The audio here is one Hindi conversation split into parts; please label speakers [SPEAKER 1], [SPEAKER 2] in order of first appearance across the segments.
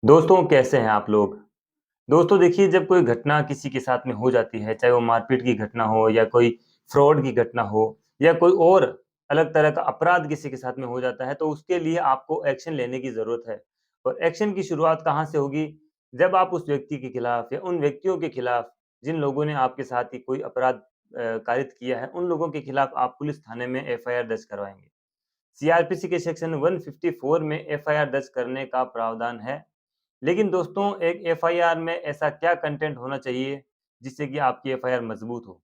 [SPEAKER 1] दोस्तों कैसे हैं आप लोग? दोस्तों देखिए जब कोई घटना किसी के साथ में हो जाती है, चाहे वो मारपीट की घटना हो या कोई फ्रॉड की घटना हो या कोई और अलग तरह का अपराध किसी के साथ में हो जाता है, तो उसके लिए आपको एक्शन लेने की ज़रूरत है। और एक्शन की शुरुआत कहाँ से होगी? जब आप उस व्यक्ति के खिलाफ या उन व्यक्तियों के खिलाफ जिन लोगों ने आपके साथ ही कोई अपराध कारित किया है, उन लोगों के खिलाफ आप पुलिस थाने में एफआईआर दर्ज करवाएँगे। सीआरपीसी के सेक्शन 154 में एफआईआर दर्ज करने का प्रावधान है। लेकिन दोस्तों एक एफआईआर में ऐसा क्या कंटेंट होना चाहिए जिससे कि आपकी एफआईआर मजबूत हो?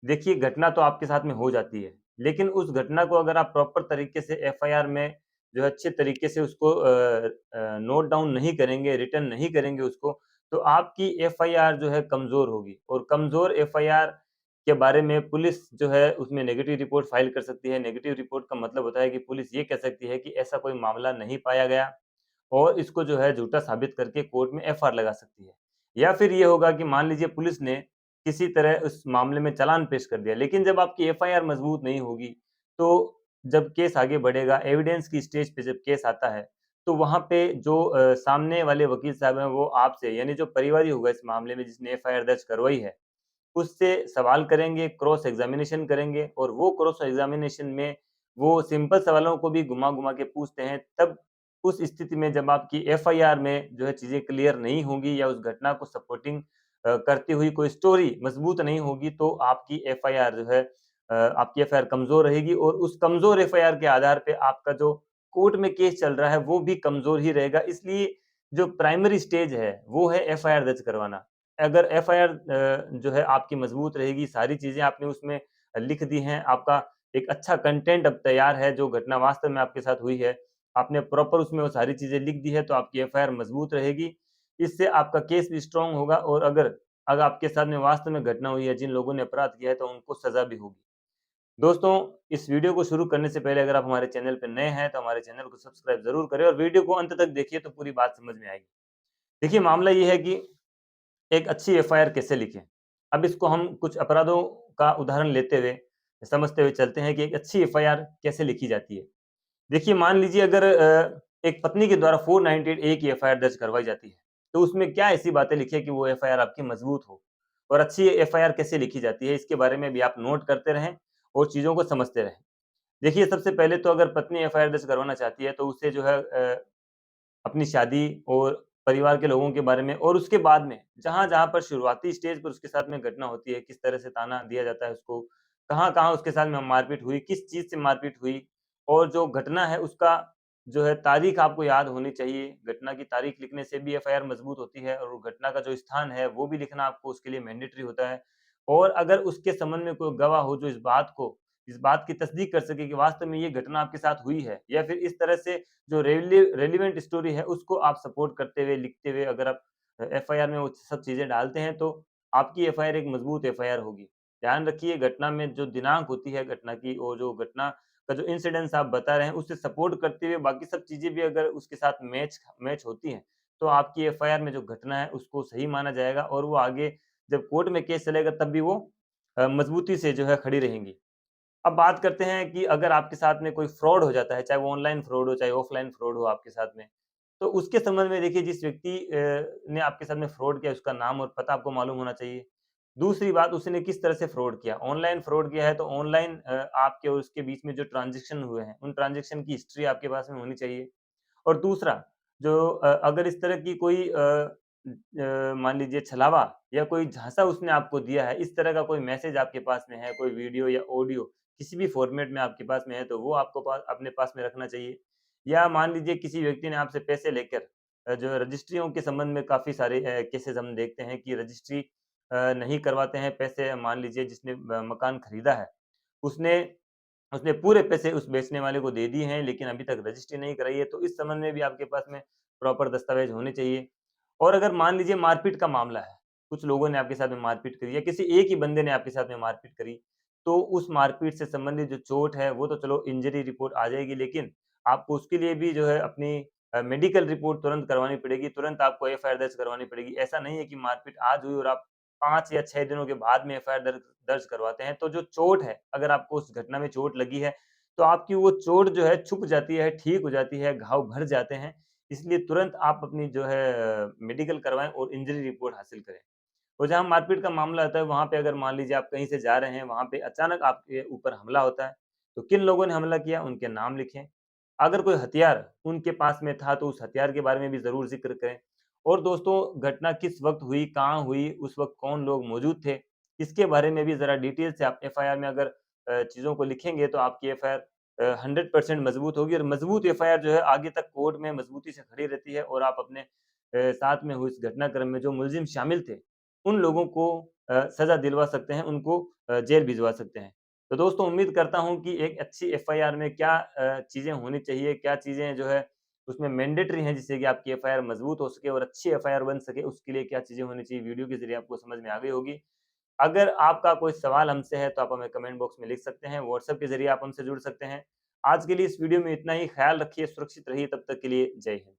[SPEAKER 1] देखिए घटना तो आपके साथ में हो जाती है, लेकिन उस घटना को अगर आप प्रॉपर तरीके से एफआईआर में जो है अच्छे तरीके से उसको नोट डाउन नहीं करेंगे, रिटन नहीं करेंगे उसको, तो आपकी एफआईआर जो है कमज़ोर होगी और कमज़ोर एफआईआर के बारे में पुलिस जो है उसमें नेगेटिव रिपोर्ट फाइल कर सकती है। नेगेटिव रिपोर्ट का मतलब होता है कि पुलिस ये कह सकती है कि ऐसा कोई मामला नहीं पाया गया और इसको जो है झूठा साबित करके कोर्ट में एफआईआर लगा सकती है। या फिर ये होगा कि मान लीजिए पुलिस ने किसी तरह उस मामले में चालान पेश कर दिया, लेकिन जब आपकी एफआईआर मजबूत नहीं होगी, तो जब केस आगे बढ़ेगा, एविडेंस की स्टेज पे जब केस आता है, तो वहाँ पे जो सामने वाले वकील साहब हैं, वो आपसे यानी जो परिवादी होगा इस मामले में जिसने एफआईआर दर्ज करवाई है, उससे सवाल करेंगे, क्रॉस एग्ज़ामिनेशन करेंगे और वो क्रॉस एग्ज़ामिनेशन में वो सिंपल सवालों को भी घुमा-घुमा के पूछते हैं। तब उस स्थिति में जब आपकी एफआईआर में जो है चीज़ें क्लियर नहीं होंगी या उस घटना को सपोर्टिंग करती हुई कोई स्टोरी मज़बूत नहीं होगी, तो आपकी एफआईआर जो है आपकी एफआईआर कमज़ोर रहेगी और उस कमज़ोर एफआईआर के आधार पे आपका जो कोर्ट में केस चल रहा है, वो भी कमज़ोर ही रहेगा। इसलिए जो प्राइमरी स्टेज है, वो है एफआईआर दर्ज करवाना। अगर एफआईआर जो है आपकी मज़बूत रहेगी, सारी चीज़ें आपने उसमें लिख दी हैं, आपका एक अच्छा कंटेंट अब तैयार है, जो घटना वास्तव में आपके साथ हुई है, आपने प्रॉपर उसमें वो सारी चीज़ें लिख दी है, तो आपकी एफआईआर मज़बूत रहेगी। इससे आपका केस भी स्ट्रॉन्ग होगा और अगर अगर आपके साथ में वास्तव में घटना हुई है, जिन लोगों ने अपराध किया है, तो उनको सज़ा भी होगी। दोस्तों, इस वीडियो को शुरू करने से पहले अगर आप हमारे चैनल पे नए हैं, तो हमारे चैनल को सब्सक्राइब ज़रूर करें और वीडियो को अंत तक देखिए, तो पूरी बात समझ में आएगी। देखिए, मामला ये है कि एक अच्छी एफआईआर कैसे लिखें? अब इसको हम कुछ अपराधों का उदाहरण लेते हुए, समझते हुए चलते हैं कि एक अच्छी एफआईआर कैसे लिखी जाती है। देखिए, मान लीजिए अगर एक पत्नी के द्वारा 498 ए की एफआईआर दर्ज करवाई जाती है, तो उसमें क्या ऐसी बातें लिखें कि वो एफआईआर आपकी मजबूत हो? और अच्छी एफआईआर कैसे लिखी जाती है, इसके बारे में भी आप नोट करते रहें और चीज़ों को समझते रहें। देखिए, सबसे पहले तो अगर पत्नी एफआईआर दर्ज करवाना चाहती है, तो उसे जो है अपनी शादी और परिवार के लोगों के बारे में और उसके बाद में जहाँ-जहाँ पर शुरुआती स्टेज पर उसके साथ में घटना होती है, किस तरह से ताना दिया जाता है उसको, कहाँ-कहाँ उसके साथ में मारपीट हुई, किस चीज़ से मारपीट हुई और जो घटना है उसका जो है तारीख आपको याद होनी चाहिए। घटना की तारीख लिखने से भी एफआईआर मजबूत होती है और वो घटना का जो स्थान है वो भी लिखना आपको उसके लिए मैंडेटरी होता है। और अगर उसके संबंध में कोई गवाह हो जो इस बात की तस्दीक कर सके कि वास्तव में ये घटना आपके साथ हुई है या फिर इस तरह से जो रेलेवेंट स्टोरी है उसको आप सपोर्ट करते हुए, लिखते हुए अगर आप एफआईआर में वो सब चीज़ें डालते हैं तो आपकी एफआईआर एक मजबूत एफआईआर होगी। ध्यान रखिए घटना में जो दिनांक होती है घटना की और जो घटना का जो इंसिडेंस आप बता रहे हैं उससे सपोर्ट करते हुए बाकी सब चीज़ें भी अगर उसके साथ मैच मैच होती हैं, तो आपकी एफआईआर में जो घटना है उसको सही माना जाएगा और वो आगे जब कोर्ट में केस चलेगा तब भी वो मजबूती से जो है खड़ी रहेंगी। अब बात करते हैं कि अगर आपके साथ में कोई फ्रॉड हो जाता है, चाहे वो ऑनलाइन फ्रॉड हो, चाहे ऑफलाइन फ्रॉड हो आपके साथ में, तो उसके संबंध में देखिए जिस व्यक्ति ने आपके साथ में फ्रॉड किया उसका नाम और पता आपको मालूम होना चाहिए। दूसरी बात उसने किस तरह से फ्रॉड किया, ऑनलाइन फ्रॉड किया है तो ऑनलाइन आपके और उसके बीच में जो ट्रांज़ैक्शन हुए हैं, उन ट्रांज़ैक्शन की हिस्ट्री आपके पास में होनी चाहिए। और दूसरा जो अगर इस तरह की कोई मान लीजिए छलावा या कोई झांसा उसने आपको दिया है, इस तरह का कोई मैसेज आपके पास में है, कोई वीडियो या ऑडियो किसी भी फॉर्मेट में आपके पास में है, तो वो आपको अपने पास में रखना चाहिए। या मान लीजिए किसी व्यक्ति ने आपसे पैसे लेकर जो रजिस्ट्रियों के संबंध में काफ़ी सारे केसेज़ हम देखते हैं कि रजिस्ट्री नहीं करवाते हैं पैसे मान लीजिए जिसने मकान खरीदा है, उसने उसने पूरे पैसे उस बेचने वाले को दे दिए हैं, लेकिन अभी तक रजिस्ट्री नहीं कराई है, तो इस संबंध में भी आपके पास में प्रॉपर दस्तावेज़ होने चाहिए। और अगर मान लीजिए मारपीट का मामला है, कुछ लोगों ने आपके साथ में मारपीट करी या किसी एक ही बंदे ने आपके साथ में मारपीट करी, तो उस मारपीट से संबंधित जो चोट है, वो तो चलो इंजरी रिपोर्ट आ जाएगी, लेकिन आपको उसके लिए भी जो है अपनी मेडिकल रिपोर्ट तुरंत करवानी पड़ेगी, तुरंत आपको एफआईआर दर्ज करवानी पड़ेगी। ऐसा नहीं है कि मारपीट आज हुई और आप 5 या 6 दिनों के बाद में एफआईआर दर्ज करवाते हैं, तो जो चोट है, अगर आपको उस घटना में चोट लगी है, तो आपकी वो चोट जो है छुप जाती है, ठीक हो जाती है, घाव भर जाते हैं। इसलिए तुरंत आप अपनी जो है मेडिकल करवाएँ और इंजरी रिपोर्ट हासिल करें। और जहाँ मारपीट का मामला आता है, वहाँ पे अगर मान लीजिए आप कहीं से जा रहे हैं, वहाँ पे अचानक आपके ऊपर हमला होता है, तो किन लोगों ने हमला किया, उनके नाम लिखें। अगर कोई हथियार उनके पास में था, तो उस हथियार के बारे में भी ज़रूर ज़िक्र करें। और दोस्तों, घटना किस वक़्त हुई, कहाँ हुई, उस वक़्त कौन लोग मौजूद थे, इसके बारे में भी ज़रा डिटेल से आप एफआईआर में अगर चीज़ों को लिखेंगे, तो आपकी एफआईआर 100% मज़बूत होगी और मज़बूत एफआईआर जो है, आगे तक कोर्ट में मज़बूती से खड़ी रहती है और आप अपने साथ में हुए इस घटनाक्रम में जो मुलज़िम शामिल थे, उन लोगों को सज़ा दिलवा सकते हैं, उनको जेल भिजवा सकते हैं। तो दोस्तों, उम्मीद करता हूँ कि एक अच्छी एफआईआर में क्या चीज़ें होनी चाहिए, क्या चीज़ें जो है उसमें मैंडेटरी हैं, जिससे कि आपकी एफआईआर मज़बूत हो सके और अच्छी एफआईआर बन सके, उसके लिए क्या चीज़ें होनी चाहिए, वीडियो के ज़रिए आपको समझ में आ गई होगी। अगर आपका कोई सवाल हमसे है, तो आप हमें कमेंट बॉक्स में लिख सकते हैं, व्हाट्सएप के ज़रिए आप हमसे जुड़ सकते हैं। आज के लिए इस वीडियो में इतना ही, ख़्याल रखिए, सुरक्षित रहिए, तब तक के लिए जय हिंद।